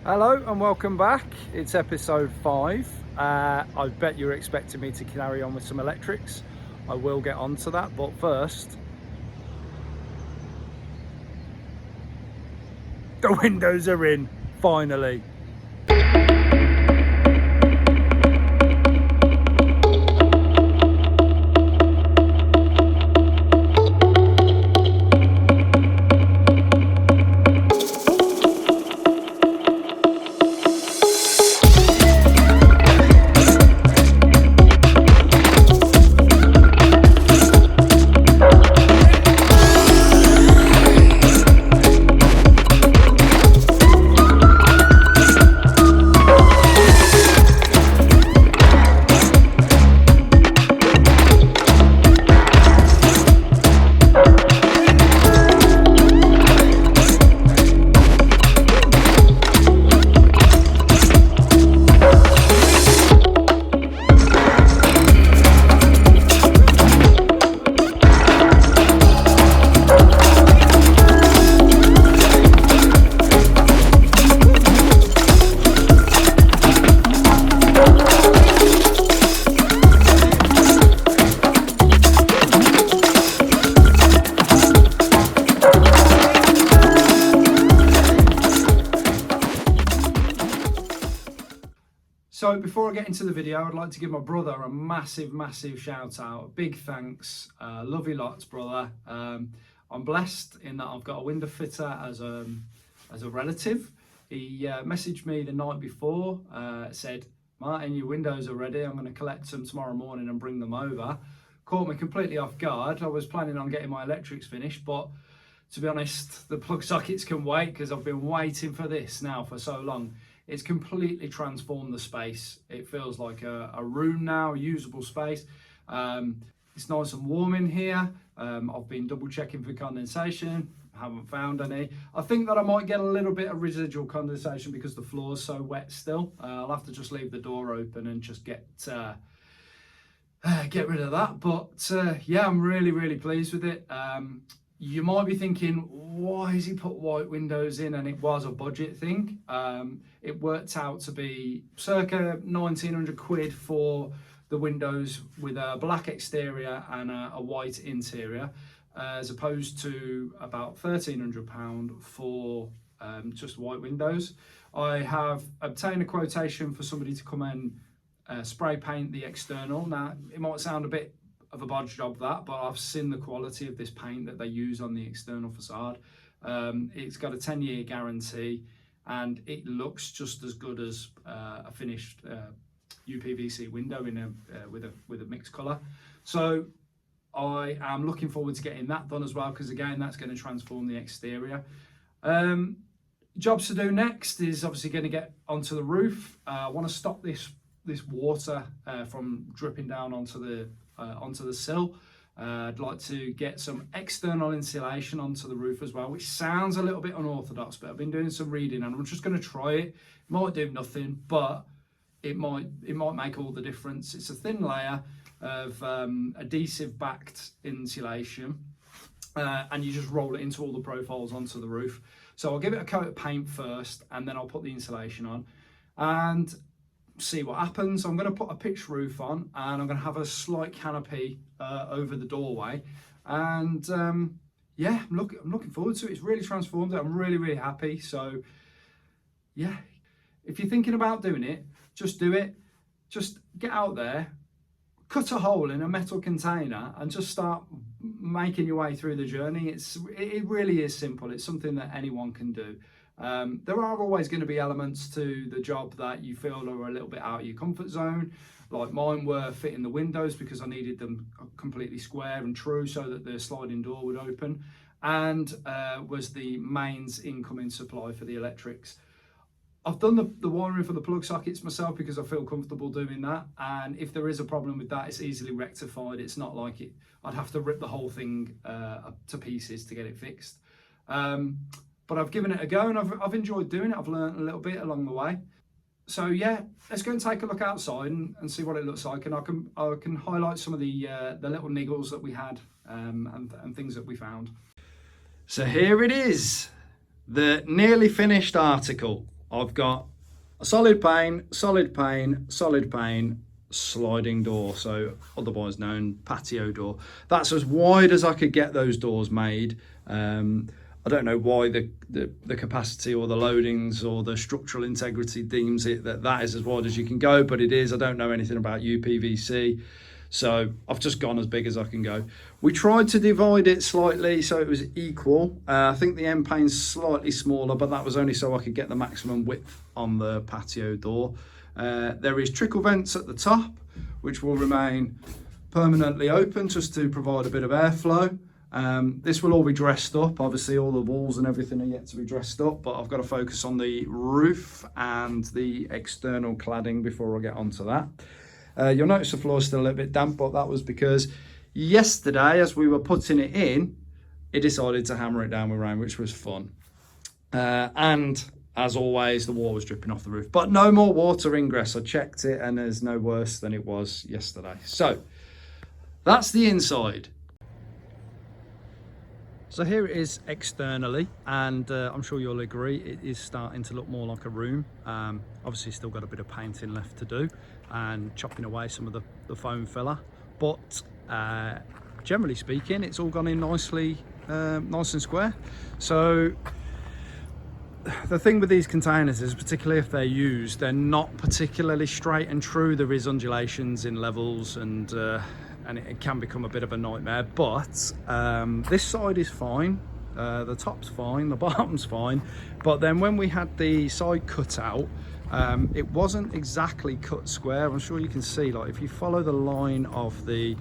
Hello and welcome back. It's episode 5. I bet you're expecting me to carry on with some electrics. I will get onto that, but first, the windows are in, finally. So before I get into the video, I'd like to give my brother a massive shout out. Big thanks. Love you lots, brother. I'm blessed in that I've got a window fitter as a relative. He messaged me the night before, said, Martin, your windows are ready. I'm going to collect them tomorrow morning and bring them over. Caught me completely off guard. I was planning on getting my electrics finished, but to be honest, the plug sockets can wait because I've been waiting for this now for so long. It's completely transformed the space. It feels like a room now, a usable space. It's nice and warm in here. I've been double checking for condensation, haven't found any. I think that I might get a little bit of residual condensation because the floor's so wet still. I'll have to just leave the door open and just get rid of that. But yeah, I'm really pleased with it. You might be thinking, why has he put white windows in? And it was a budget thing. It worked out to be circa 1,900 quid for the windows with a black exterior and a white interior, as opposed to about £1,300 for just white windows. I have obtained a quotation for somebody to come and spray paint the external. Now, it might sound a bit of a bodge job that, but I've seen the quality of this paint that they use on the external facade. It's got a 10-year guarantee and it looks just as good as a finished UPVC window in with a mixed colour. So I am looking forward to getting that done as well, because again, that's going to transform the exterior. Jobs to do next is obviously going to get onto the roof. I want to stop this water from dripping down onto the sill. I'd like to get some external insulation onto the roof as well, which sounds a little bit unorthodox, but I've been doing some reading and I'm just going to try it. It might do nothing, but it might make all the difference. It's a thin layer of adhesive backed insulation, and you just roll it into all the profiles onto the roof. So I'll give it a coat of paint first and then I'll put the insulation on and see what happens. I'm going to put a pitched roof on and I'm going to have a slight canopy over the doorway, and yeah, I'm looking forward to it. It's really transformed it. I'm really happy. So yeah, if you're thinking about doing it, just do it. Just get out there, cut a hole in a metal container and just start making your way through the journey. It really is simple. It's something that anyone can do. There are always going to be elements to the job that you feel are a little bit out of your comfort zone, like mine were fitting the windows because I needed them completely square and true so that the sliding door would open, and was the mains incoming supply for the electrics. I've done the wiring for the plug sockets myself because I feel comfortable doing that, and if there is a problem with that, it's easily rectified. It's not like I'd have to rip the whole thing to pieces to get it fixed. But I've given it a go and I've enjoyed doing it. I've learned a little bit along the way. So yeah, let's go and take a look outside and see what it looks like, and I can highlight some of the little niggles that we had and things that we found. So here it is, the nearly finished article. I've got a solid pane, solid pane, solid pane, sliding door, so otherwise known patio door. That's as wide as I could get those doors made. I don't know why the capacity or the loadings or the structural integrity deems it that is as wide as you can go, but it is. I don't know anything about UPVC, so I've just gone as big as I can go. We tried to divide it slightly so it was equal. I think the end pane's slightly smaller, but that was only so I could get the maximum width on the patio door. There is trickle vents at the top, which will remain permanently open just to provide a bit of airflow. This will all be dressed up. Obviously all the walls and everything are yet to be dressed up, but I've got to focus on the roof and the external cladding before I get onto that. You'll notice the floor is still a little bit damp, but that was because yesterday as we were putting it in, it decided to hammer it down with rain, which was fun. And as always, the water was dripping off the roof, but no more water ingress. I checked it and there's no worse than it was yesterday. So that's the inside. So here it is externally, and I'm sure you'll agree it is starting to look more like a room. Obviously still got a bit of painting left to do and chopping away some of the foam filler, but generally speaking it's all gone in nicely, nice and square. So the thing with these containers is, particularly if they're used, they're not particularly straight and true. There is undulations in levels, and it can become a bit of a nightmare, but this side is fine, the top's fine, the bottom's fine, but then when we had the side cut out, it wasn't exactly cut square. I'm sure you can see, like if you follow the line of the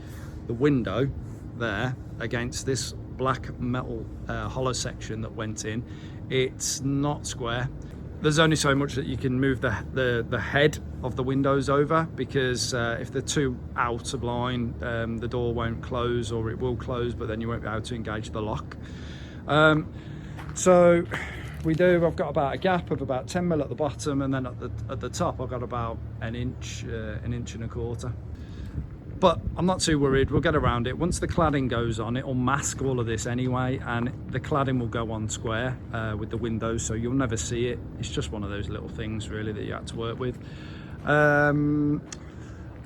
window there against this black metal hollow section that went in, it's not square. There's only so much that you can move the head of the windows over, because if they're too out of line, the door won't close, or it will close, but then you won't be able to engage the lock. So I've got about a gap of about 10 mil at the bottom, and then at the top I've got about an inch and a quarter. But I'm not too worried, we'll get around it. Once the cladding goes on, it'll mask all of this anyway, and the cladding will go on square with the windows, so you'll never see it. It's just one of those little things really that you have to work with.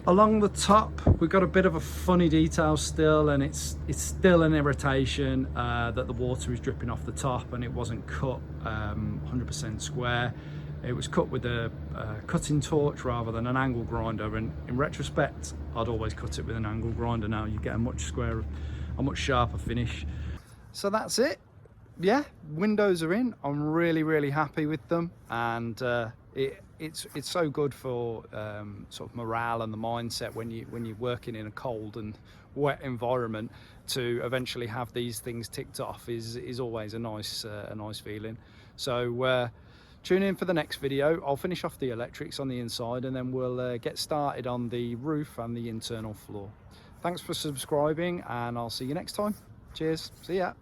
Along the top, we've got a bit of a funny detail still, and it's still an irritation that the water is dripping off the top and it wasn't cut 100% square. It was cut with a cutting torch rather than an angle grinder, and in retrospect I'd always cut it with an angle grinder. Now you get a much sharper finish. So that's it. Yeah, windows are in. I'm really happy with them, and it's so good for sort of morale and the mindset when you're working in a cold and wet environment. To eventually have these things ticked off is always a nice feeling. So tune in for the next video. I'll finish off the electrics on the inside, and then we'll get started on the roof and the internal floor. Thanks for subscribing, and I'll see you next time. Cheers. See ya.